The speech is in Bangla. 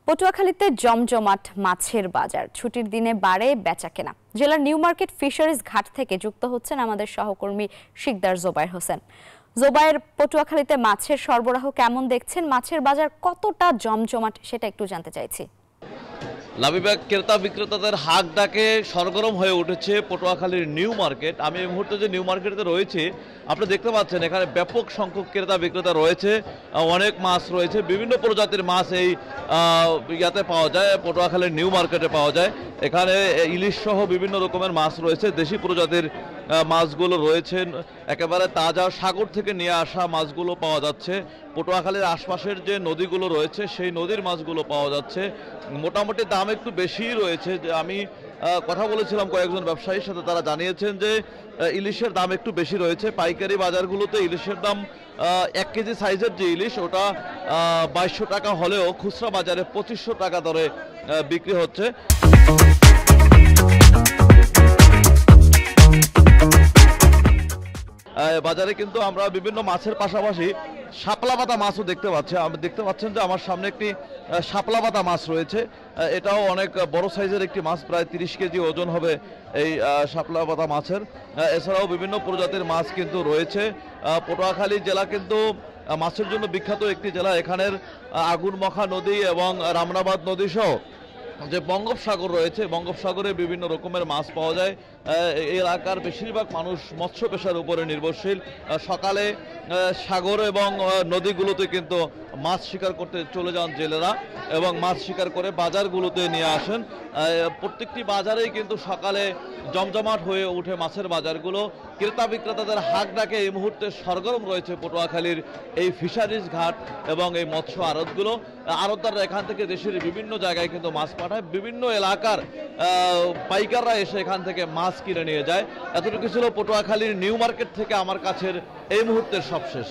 পটুয়াখালীতে জমজমাট মাছের বাজার, ছুটির দিনে বাড়ে বেচাকেনা। জেলার নিউ মার্কেট ফিশারিজ ঘাট থেকে যুক্ত হচ্ছেন আমাদের সহকর্মী শিকদার জোবায়ের হোসেন। জোবায়ের, পটুয়াখালীতে মাছের সরবরাহ কেমন দেখছেন, মাছের বাজার কতটা জমজমাট সেটা একটু জানতে চাইছি। লাবিবা, ক্রেতা বিক্রেতাদের হাক ডাকে সরগরম হয়ে উঠেছে পটুয়াখালীর নিউ মার্কেট। আমি এই মুহূর্তে যে নিউ মার্কেটে রয়েছে, আপনি দেখতে পাচ্ছেন এখানে ব্যাপক সংখ্যক ক্রেতা বিক্রেতা রয়েছে। অনেক মাছ রয়েছে, বিভিন্ন প্রজাতির মাছ এই ইয়াতে পাওয়া যায়, পটুয়াখালীর নিউ মার্কেটে পাওয়া যায়। এখানে ইলিশ সহ বিভিন্ন রকমের মাছ রয়েছে, দেশি প্রজাতির মাছগুলো রয়েছে, একেবারে তাজা সাগর থেকে নিয়ে আসা মাছগুলো পাওয়া যাচ্ছে। পটুয়াখালীর আশপাশের যে নদীগুলো রয়েছে সেই নদীর মাছগুলো পাওয়া যাচ্ছে। মোটামুটি দাম একটু বেশিই রয়েছে। যে আমি কথা বলেছিলাম কয়েকজন ব্যবসায়ীর সাথে, তারা জানিয়েছেন যে ইলিশের দাম একটু বেশি রয়েছে। পাইকারি বাজারগুলোতে ইলিশের দাম 1 কেজি সাইজের যে ইলিশ ওটা 2200 টাকা হলেও খুচরা বাজারে 2500 টাকা দরে বিক্রি হচ্ছে। বাজারে কিন্তু আমরা বিভিন্ন মাছের পাশাপাশি শাপলা পাতা মাছও দেখতে পাচ্ছি। দেখতে পাচ্ছেন যে আমার সামনে একটি শাপলা পাতা মাছ রয়েছে। এটাও অনেক বড় সাইজের একটি মাছ, প্রায় 30 কেজি ওজন হবে এই শাপলা পাতা মাছের। এছাড়াও বিভিন্ন প্রজাতির মাছ কিন্তু রয়েছে। পটুয়াখালী জেলা কিন্তু মাছের জন্য বিখ্যাত একটি জেলা। এখানের আগুনমখা নদী এবং রামনাবাদ নদী সহ যে বঙ্গোপসাগর রয়েছে, বঙ্গোপসাগরে বিভিন্ন রকমের মাছ পাওয়া যায়। এই এলাকার বেশিরভাগ মানুষ মৎস্য পেশার উপরে নির্ভরশীল। সকালে সাগর এবং নদীগুলোতে কিন্তু মাছ শিকার করতে চলে যান জেলেরা এবং মাছ শিকার করে বাজারগুলোতে নিয়ে আসেন। প্রত্যেকটি বাজারেই কিন্তু সকালে জমজমাট হয়ে ওঠে মাছের বাজারগুলো। ক্রেতা বিক্রেতাদের হাক ডাকে এই মুহূর্তে সরগরম রয়েছে পটুয়াখালীর এই ফিশারিজ ঘাট এবং এই মৎস্য আড়তগুলো। আড়তদাররা এখান থেকে দেশের বিভিন্ন জায়গায় কিন্তু মাছ পাঠায়, বিভিন্ন এলাকার পাইকাররা এসে এখান থেকে মাছ কিনে নিয়ে যায়। এতটুকু ছিল পটুয়াখালীর নিউ মার্কেট থেকে আমার কাছের এই মুহূর্তের সবশেষ।